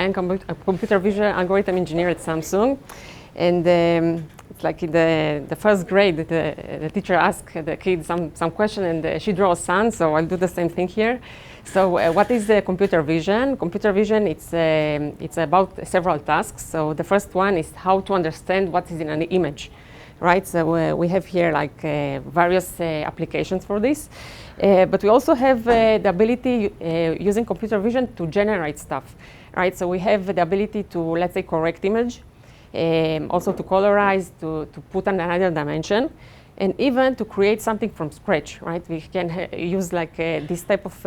am a computer vision algorithm engineer at Samsung. And it's like in the first grade, the teacher asked the kid some question, and she drew a sun, so I'll do the same thing here. So what is computer vision? Computer vision, it's about several tasks. So the first one is how to understand what is in an image, right? So we have here like various applications for this. But we also have the ability, using computer vision, to generate stuff, right? So we have the ability to, let's say, correct image, also to colorize, to put another dimension, and even to create something from scratch, right? We can use like this type of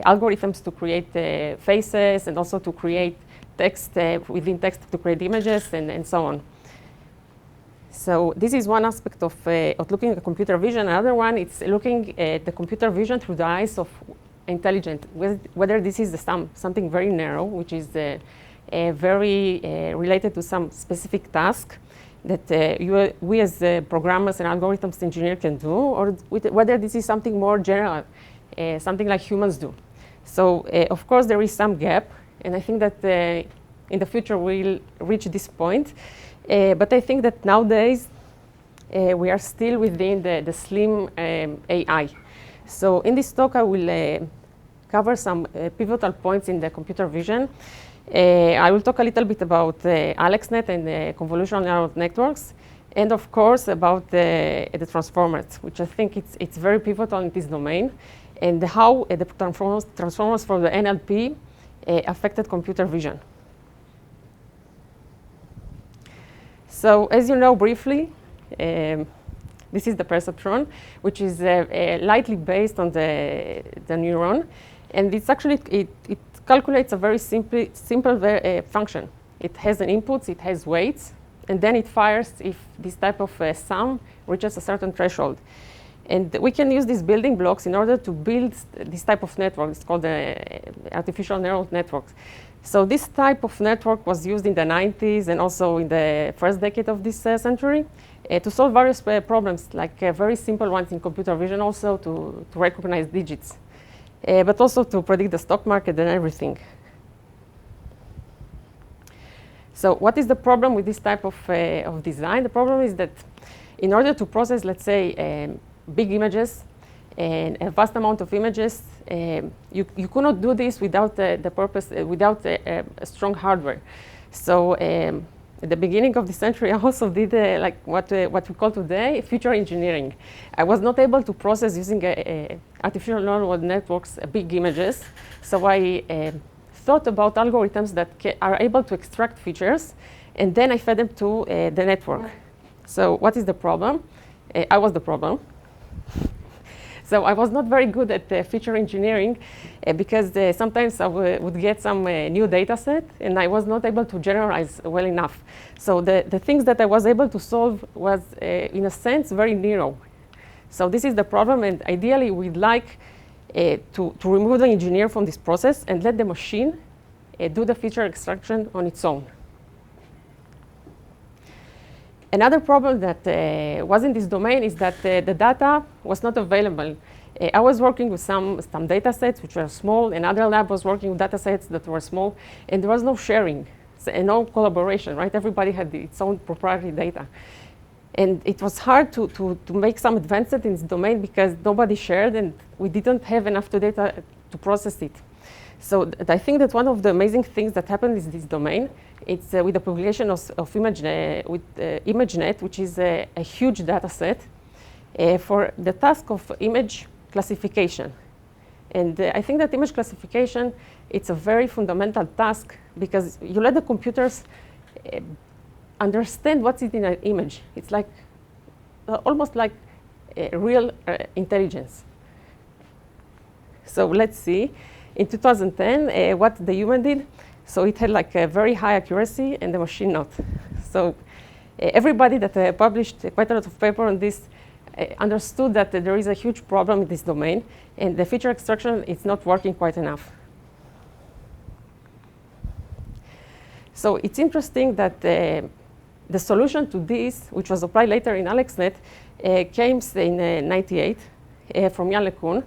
algorithms to create faces, and also to create text within text, to create images, and so on. So this is one aspect of looking at computer vision. Another one, it's looking at the computer vision through the eyes of intelligent, whether this is something very narrow, which is very related to some specific task that we as programmers and algorithms engineers can do, or whether this is something more general, something like humans do. So of course there is some gap, and I think that in the future we'll reach this point. But I think that nowadays we are still within the slim AI. So in this talk I will cover some pivotal points in the computer vision. I will talk a little bit about AlexNet and convolutional neural networks, and of course about the transformers, which I think it's very pivotal in this domain, and how the transformers for the NLP affected computer vision. So as you know briefly, this is the perceptron, which is lightly based on the neuron. And it's actually, it calculates a very simple function. It has an input, it has weights, and then it fires if this type of sum reaches a certain threshold. And we can use these building blocks in order to build this type of network. It's called artificial neural networks. So this type of network was used in the 90s and also in the first decade of this century to solve various problems, like very simple ones in computer vision, also to recognize digits, but also to predict the stock market and everything. So what is the problem with this type of design? The problem is that in order to process, let's say, big images and a vast amount of images, you cannot do this without without a strong hardware. So at the beginning of the century, I also did like what we call today feature engineering. I was not able to process using artificial neural networks big images, so I thought about algorithms that are able to extract features, and then I fed them to the network. So what is the problem? I was the problem. So I was not very good at feature engineering because sometimes I would get some new data set, and I was not able to generalize well enough. So the things that I was able to solve was, in a sense, very narrow. So this is the problem, and ideally we'd like to remove the engineer from this process and let the machine do the feature extraction on its own. Another problem that was in this domain is that the data was not available. I was working with some data sets which were small, and other lab was working with data sets that were small, and there was no sharing and no collaboration, right? Everybody had its own proprietary data. And it was hard to make some advances in this domain because nobody shared, and we didn't have enough data to process it. So I think that one of the amazing things that happened in this domain, it's with the publication of ImageNet, which is a huge data set for the task of image classification. And I think that image classification, it's a very fundamental task because you let the computers understand what's in an image. It's like almost like real intelligence. So let's see. In 2010, what the human did, so it had like a very high accuracy and the machine not. So everybody that published quite a lot of paper on this understood that there is a huge problem in this domain, and the feature extraction is not working quite enough. So it's interesting that the solution to this, which was applied later in AlexNet, came in '98 from Jan LeCun,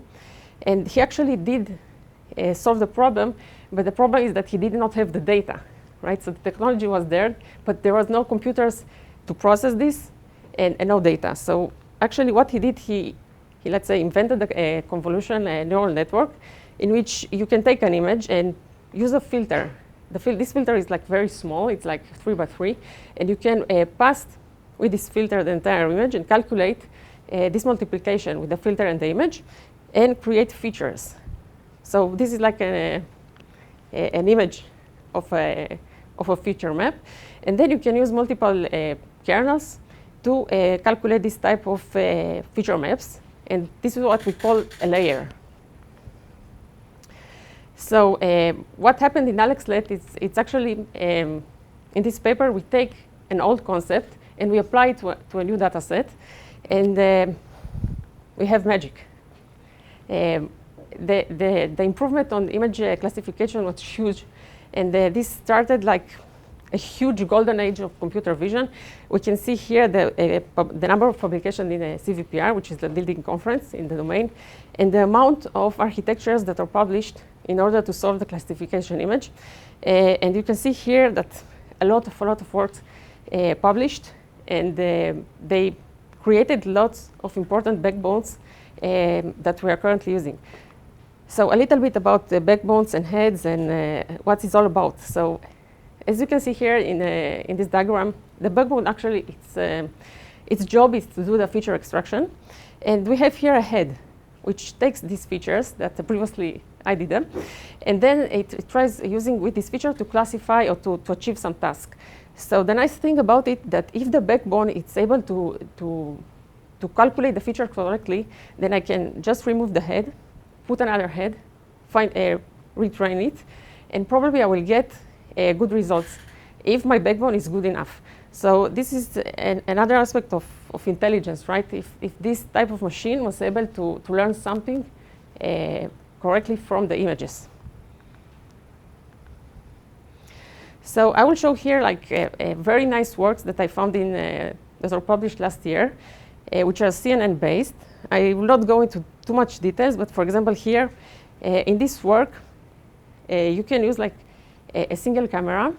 and he actually did solve the problem but the problem is that he did not have the data, right? So the technology was there, but there was no computers to process this and no data. So actually what he did, he let's say invented a convolutional neural network in which you can take an image and use a filter. This filter is like very small, it's like 3 by 3, and you can pass with this filter the entire image and calculate this multiplication with the filter and the image and create features. So this is like an image of a feature map. And then you can use multiple kernels to calculate this type of feature maps. And this is what we call a layer. So what happened in AlexLet is it's actually, in this paper, we take an old concept and we apply it to a new data set. And we have magic. The improvement on image classification was huge. And this started like a huge golden age of computer vision. We can see here the number of publications in the CVPR, which is the leading conference in the domain, and the amount of architectures that are published in order to solve the classification image. And you can see here that a lot of work published, and they created lots of important backbones that we are currently using. So a little bit about the backbones and heads and what it's all about. So as you can see here in this diagram, the backbone actually, its job is to do the feature extraction. And we have here a head, which takes these features that previously I did them. And then it tries using with this feature to classify or to achieve some task. So the nice thing about it that if the backbone is able to calculate the feature correctly, then I can just remove the head, put another head, retrain it, and probably I will get good results if my backbone is good enough. So this is another aspect of intelligence, right? If this type of machine was able to learn something correctly from the images. So I will show here like very nice works that I found that were published last year, which are Cnnbased. I will not go into too much details, but for example here, in this work, you can use like a single camera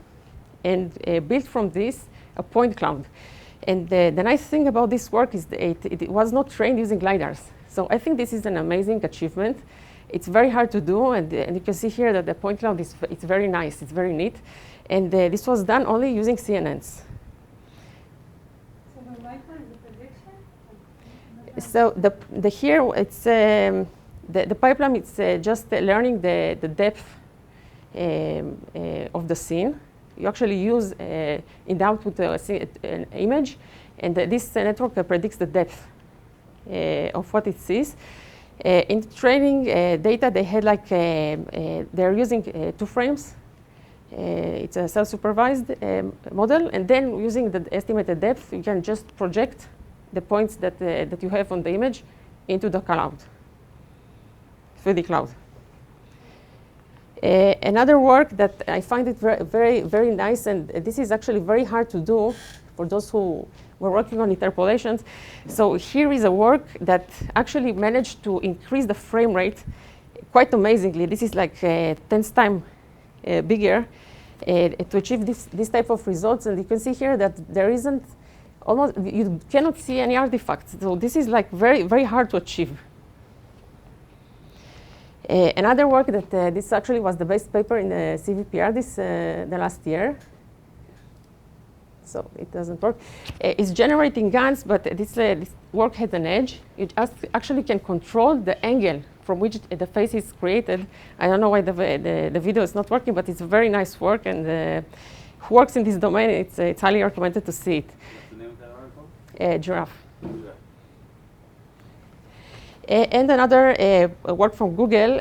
and build from this a point cloud. And the nice thing about this work is that it was not trained using LiDARs. So I think this is an amazing achievement. It's very hard to do, and you can see here that the point cloud it's very nice, it's very neat. And this was done only using CNNs. So the LiDAR is a prediction? So the here, it's the pipeline, it's just learning the depth of the scene. You actually use in the output an image, and this network predicts the depth of what it sees. In training data, they had like they're using 2 frames. It's a self-supervised model, and then using the estimated depth, you can just project the points that you have on the image into the cloud, 3D cloud. Another work that I find it very nice, and this is actually very hard to do for those who were working on interpolations. So here is a work that actually managed to increase the frame rate quite amazingly. This is like 10 times bigger to achieve this type of results. And you can see here that there isn't almost, you cannot see any artifacts. So this is like very hard to achieve. Another work that this actually was the best paper in the CVPR the last year. So it doesn't work. It's generating GANs, but this work has an edge. It actually can control the angle from which the face is created. I don't know why the video is not working, but it's a very nice work, and who works in this domain, it's highly recommended to see it. What's the name of that article? Giraffe. And another work from Google,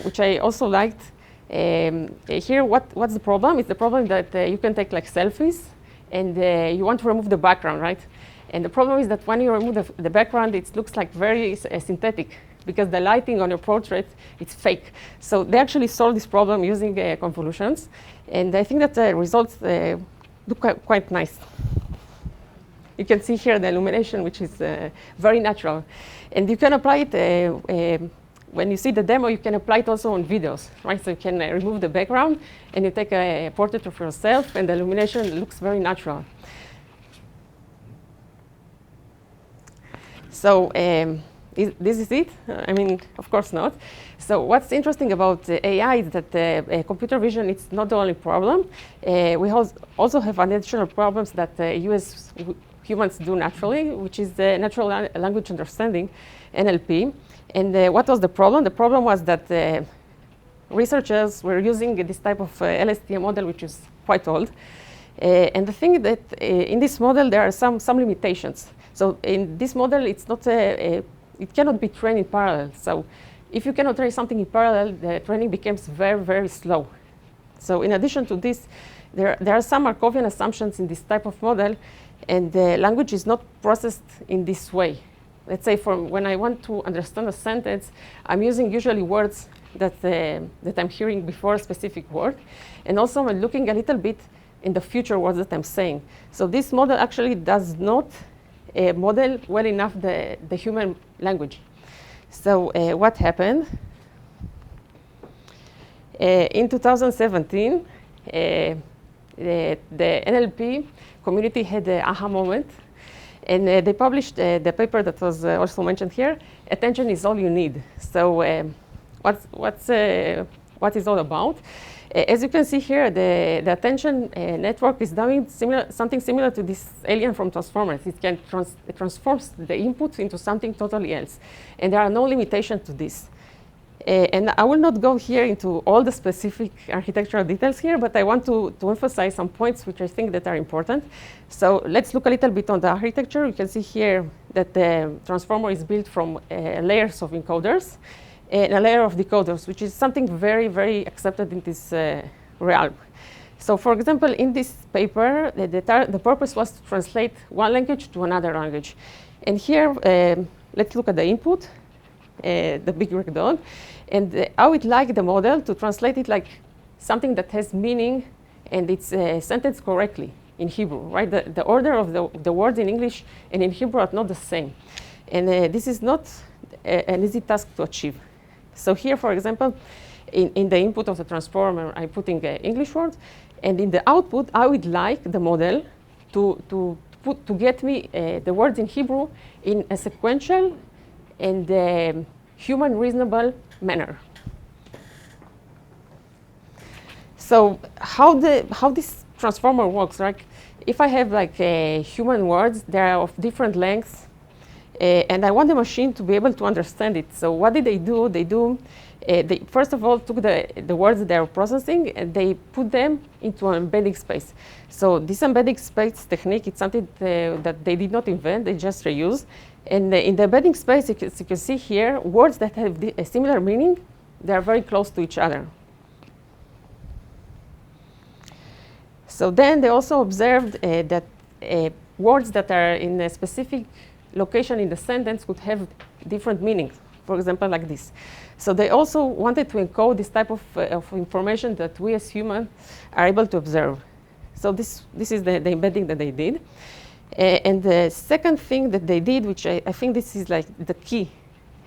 which I also liked. Here, what's the problem? It's the problem that you can take like selfies, and you want to remove the background, right? And the problem is that when you remove the background, it looks like very synthetic, because the lighting on your portrait, it's fake. So they actually solved this problem using convolutions. And I think that the results look quite nice. You can see here the illumination, which is very natural. And you can apply it when you see the demo, you can apply it also on videos, right? So you can remove the background, and you take a portrait of yourself, and the illumination looks very natural. So this is it? I mean, of course not. So what's interesting about AI is that computer vision is not the only problem. We also have additional problems that humans do naturally, which is the natural language understanding, NLP. And what was the problem? The problem was that researchers were using this type of LSTM model, which is quite old. And the thing that in this model, there are some limitations. So in this model, it's not it cannot be trained in parallel. So if you cannot train something in parallel, the training becomes very, very slow. So in addition to this, there are some Markovian assumptions in this type of model, and the language is not processed in this way. Let's say when I want to understand a sentence, I'm using usually words that I'm hearing before a specific word. And also I'm looking a little bit in the future words that I'm saying. So this model actually does not model well enough the human language. So what happened? In 2017, the NLP community had an aha moment, and they published the paper that was also mentioned here, Attention is All You Need. So what is all about? As you can see here, the attention network is doing something similar to this alien from Transformers. It transforms the input into something totally else. And there are no limitations to this. And I will not go here into all the specific architectural details here, but I want to emphasize some points which I think that are important. So let's look a little bit on the architecture. You can see here that the transformer is built from layers of encoders and a layer of decoders, which is something very, very accepted in this realm. So for example, in this paper, the purpose was to translate one language to another language. And here, let's look at the input, the big red dog, and I would like the model to translate it like something that has meaning and it's sentenced correctly in Hebrew, right? The order of the words in English and in Hebrew are not the same. And this is not an easy task to achieve. So here, for example, in the input of the transformer, I'm putting English words, and in the output, I would like the model to get me the words in Hebrew in a sequential and human reasonable manner. So how this transformer works, right? If I have like human words, they are of different lengths, and I want the machine to be able to understand it. So what did they do? They first of all took the words that they are processing and they put them into an embedding space. So this embedding space technique, it's something that they did not invent, they just reuse. And in the embedding space, as you can see here, words that have a similar meaning, they are very close to each other. So then they also observed that words that are in a specific location in the sentence could have different meanings, for example, like this. So they also wanted to encode this type of information that we as humans are able to observe. So this is the embedding that they did. And the second thing that they did, which I think this is like the key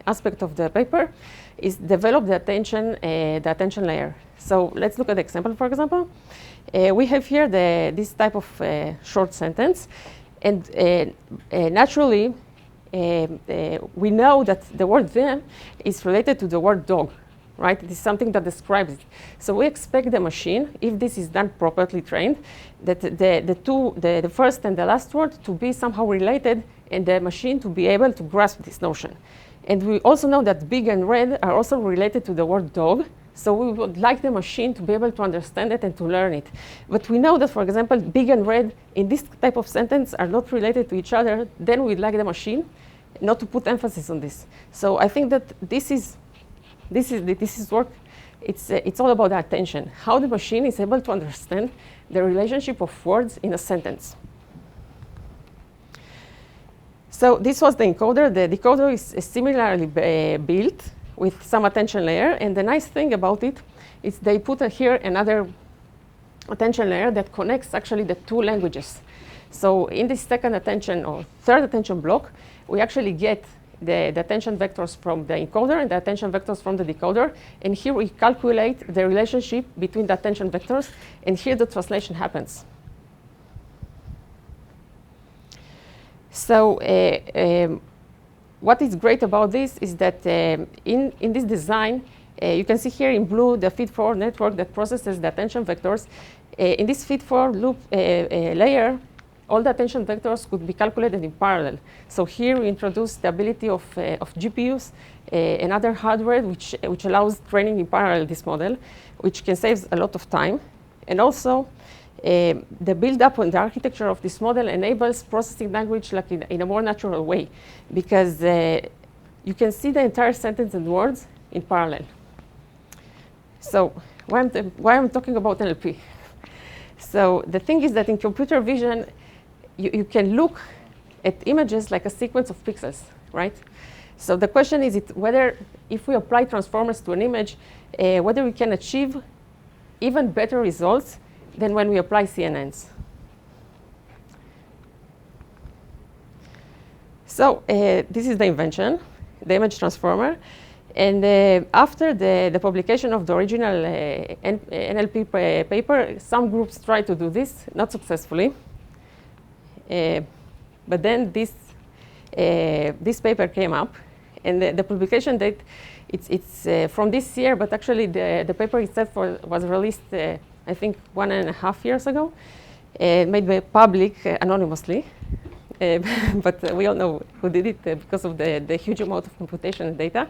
aspect of the paper, is develop the attention layer. So let's look at the example, for example. We have here this type of short sentence. And naturally, we know that the word them is related to the word dog, right? It is something that describes it. So we expect the machine, if this is done properly trained, that the first and the last word to be somehow related, and the machine to be able to grasp this notion. And we also know that big and red are also related to the word dog. So we would like the machine to be able to understand it and to learn it. But we know that, for example, big and red in this type of sentence are not related to each other. Then we'd like the machine not to put emphasis on this. So I think that this is work. It's all about the attention, how the machine is able to understand the relationship of words in a sentence. So this was the encoder. The decoder is similarly built with some attention layer. And the nice thing about it is they put here another attention layer that connects actually the two languages. So in this second attention or third attention block, we actually get the attention vectors from the encoder and the attention vectors from the decoder. And here we calculate the relationship between the attention vectors. And here the translation happens. So what is great about this is that in this design, you can see here in blue the feed-forward network that processes the attention vectors. In this feed-forward loop layer, all the attention vectors could be calculated in parallel. So here we introduce the ability of GPUs and other hardware, which allows training in parallel this model, which can save a lot of time. And also, the build-up on the architecture of this model enables processing language like in a more natural way, because you can see the entire sentence and words in parallel. So why I'm talking about NLP? So the thing is that in computer vision, you can look at images like a sequence of pixels, right? So the question is whether if we apply transformers to an image, whether we can achieve even better results than when we apply CNNs. So this is the invention, the image transformer. And after the publication of the original NLP paper, some groups tried to do this, not successfully. But then this paper came up. And the publication date, it's from this year, but actually the paper itself was released, I think, 1.5 years ago, made public anonymously. But we all know who did it because of the huge amount of computation and data.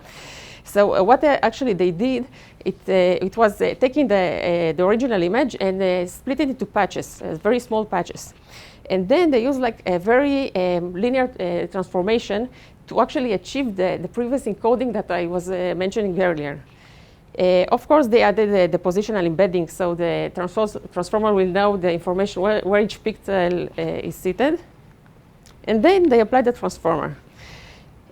So what actually they did, it was taking the original image and split it into patches, very small patches. And then they used like a very linear transformation to actually achieve the previous encoding that I was mentioning earlier. Of course, they added the positional embedding, so the transformer will know the information where each pixel is seated. And then they applied the transformer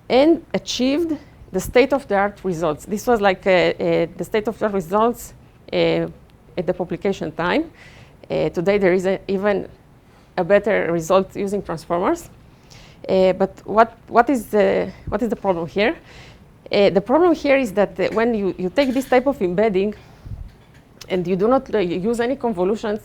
and achieved the state-of-the-art results. This was like the state-of-the-art results at the publication time. Today, there is even a better result using transformers. But what is the problem here? The problem here is that when you take this type of embedding and you do not use any convolutions,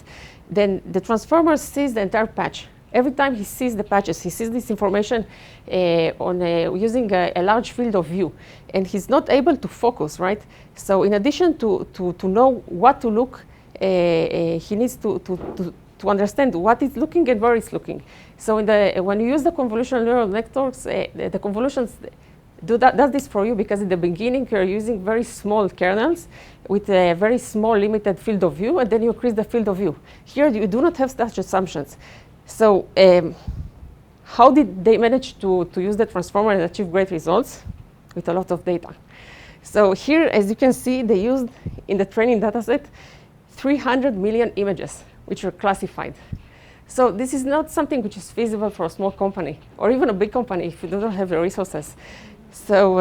then the transformer sees the entire patch. Every time he sees the patches, he sees this information using a large field of view, and he's not able to focus, right? So in addition to know what to look, he needs to understand what it's looking and where it's looking. So when you use the convolutional neural networks, the convolutions does this for you, because in the beginning you're using very small kernels with a very small limited field of view, and then you increase the field of view. Here you do not have such assumptions. So how did they manage to use the transformer and achieve great results? With a lot of data. So here, as you can see, they used in the training dataset 300 million images, which were classified. So this is not something which is feasible for a small company, or even a big company if you don't have the resources. So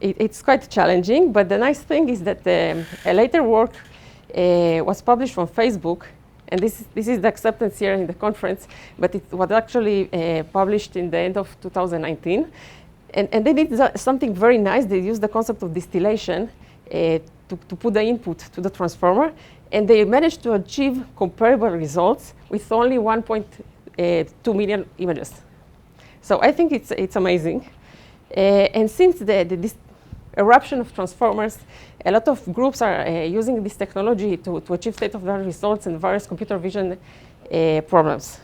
it's quite challenging, but the nice thing is that a later work was published on Facebook. And this is the acceptance here in the conference, but it was actually published in the end of 2019. And they did something very nice. They used the concept of distillation to put the input to the transformer. And they managed to achieve comparable results with only 1.2 million images. So I think it's amazing. And since this eruption of transformers, a lot of groups are using this technology to achieve state-of-the-art results in various computer vision problems.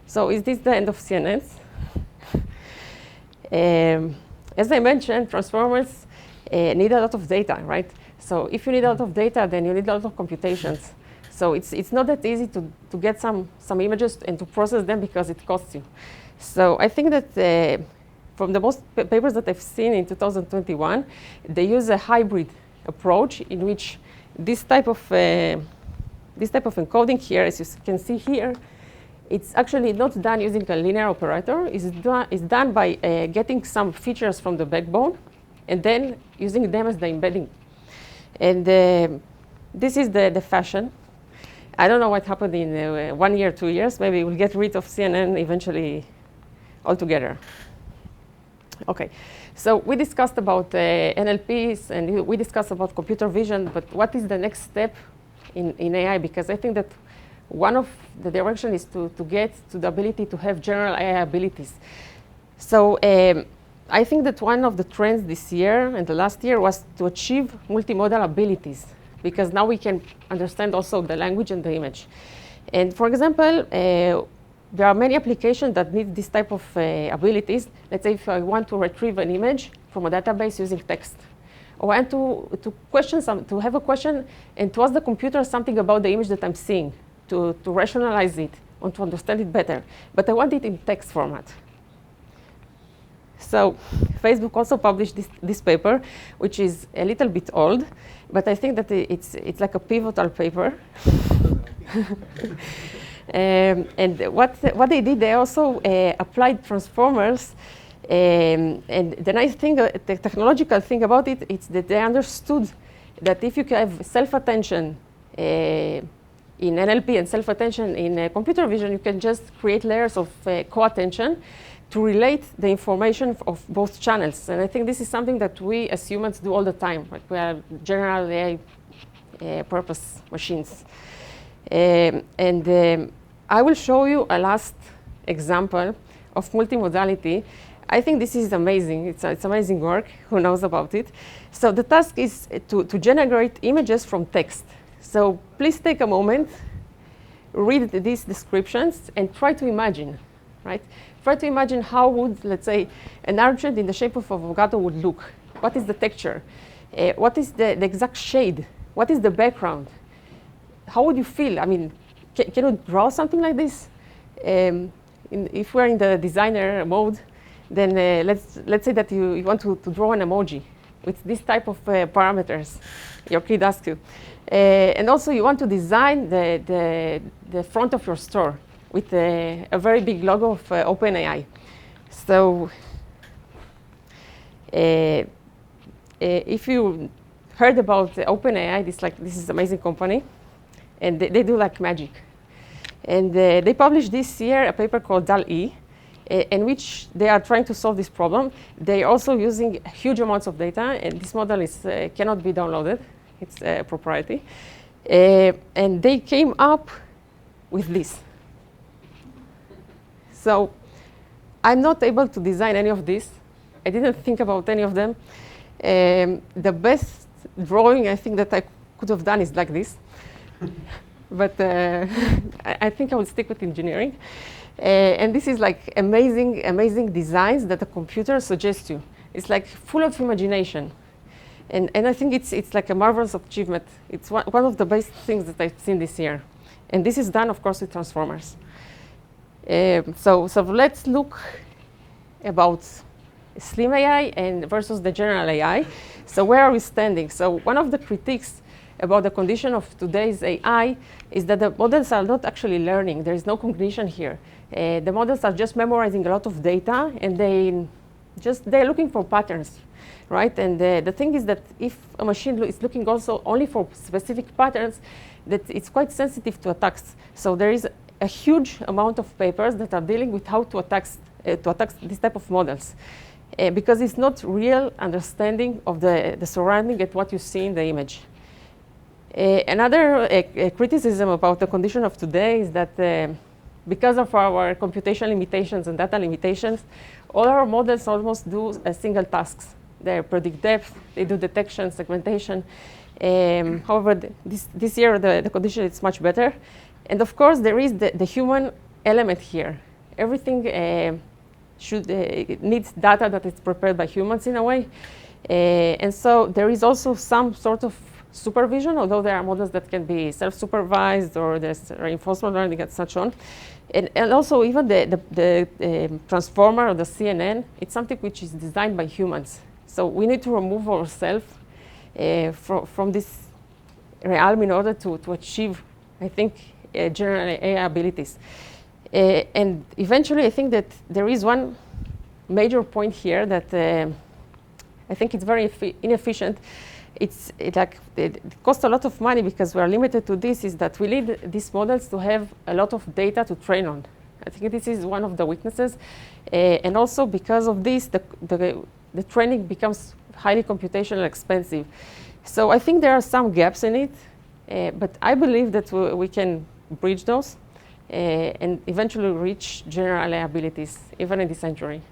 So is this the end of CNNs? As I mentioned, transformers need a lot of data, right? So if you need a lot of data, then you need a lot of computations. So it's not that easy to get some images and to process them, because it costs you. So I think that from the most papers that I've seen in 2021, they use a hybrid approach in which this type of encoding here, as you can see here, it's actually not done using a linear operator. It's done by getting some features from the backbone and then using them as the embedding. And this is the fashion. I don't know what happened in 1 year, 2 years. Maybe we'll get rid of CNN eventually altogether. Okay, so we discussed about NLPs and we discussed about computer vision, but what is the next step in AI? Because I think that one of the direction is to get to the ability to have general AI abilities. So I think that one of the trends this year and the last year was to achieve multimodal abilities, because now we can understand also the language and the image. And for example, there are many applications that need this type of abilities. Let's say if I want to retrieve an image from a database using text, or I want to have a question and to ask the computer something about the image that I'm seeing, to rationalize it, or to understand it better. But I want it in text format. So Facebook also published this paper, which is a little bit old, but I think that it's like a pivotal paper. And what they did, they also applied transformers. And the nice thing, the technological thing about it, it's that they understood that if you have self-attention in NLP and self-attention in computer vision, you can just create layers of co-attention to relate the information of both channels. And I think this is something that we as humans do all the time. Like we are general AI purpose machines. I will show you a last example of multimodality. I think this is amazing. It's amazing work. Who knows about it? So the task is to generate images from text. So please take a moment, read these descriptions, and try to imagine, right? Try to imagine how would, let's say, an object in the shape of avocado would look. What is the texture? What is the exact shade? What is the background? How would you feel? I mean, can you draw something like this? If we're in the designer mode, then let's say that you want to draw an emoji with this type of parameters your kid asks you. And also you want to design the front of your store with a very big logo of openAI. So if you heard about openAI, this is an amazing company, and they do like magic. And they published this year a paper called DAL-E, in which they are trying to solve this problem. They're also using huge amounts of data, and this model cannot be downloaded. It's proprietary. And they came up with this. So I'm not able to design any of this. I didn't think about any of them. The best drawing I think that I could have done is like this. But I think I will stick with engineering. And this is like amazing designs that the computer suggests you. It's like full of imagination. And I think it's like a marvelous achievement. It's one of the best things that I've seen this year. And this is done, of course, with transformers. So let's look about slim AI and versus the general AI. So where are we standing? So one of the critiques about the condition of today's AI is that the models are not actually learning. There is no cognition here. The models are just memorizing a lot of data, and they're looking for patterns, right? And the thing is that if a machine is looking also only for specific patterns, that it's quite sensitive to attacks. So there is a huge amount of papers that are dealing with how to attack this type of models, because it's not real understanding of the surrounding at what you see in the image. Another criticism about the condition of today is that because of our computational limitations and data limitations, all our models almost do a single tasks. They predict depth, they do detection, segmentation. However, this year the condition is much better. And of course, there is the human element here. Everything needs data that is prepared by humans in a way. And so there is also some sort of supervision, although there are models that can be self-supervised, or there's reinforcement learning and such on. And also even the transformer or the CNN, it's something which is designed by humans. So we need to remove ourselves from this realm in order to achieve, I think, general AI abilities. And eventually, I think that there is one major point here that I think it's very inefficient. It costs a lot of money because we are limited to this, is that we need these models to have a lot of data to train on. I think this is one of the weaknesses. And also because of this, the training becomes highly computational expensive. So I think there are some gaps in it, but I believe that we can bridge those and eventually reach general AI abilities, even in this century.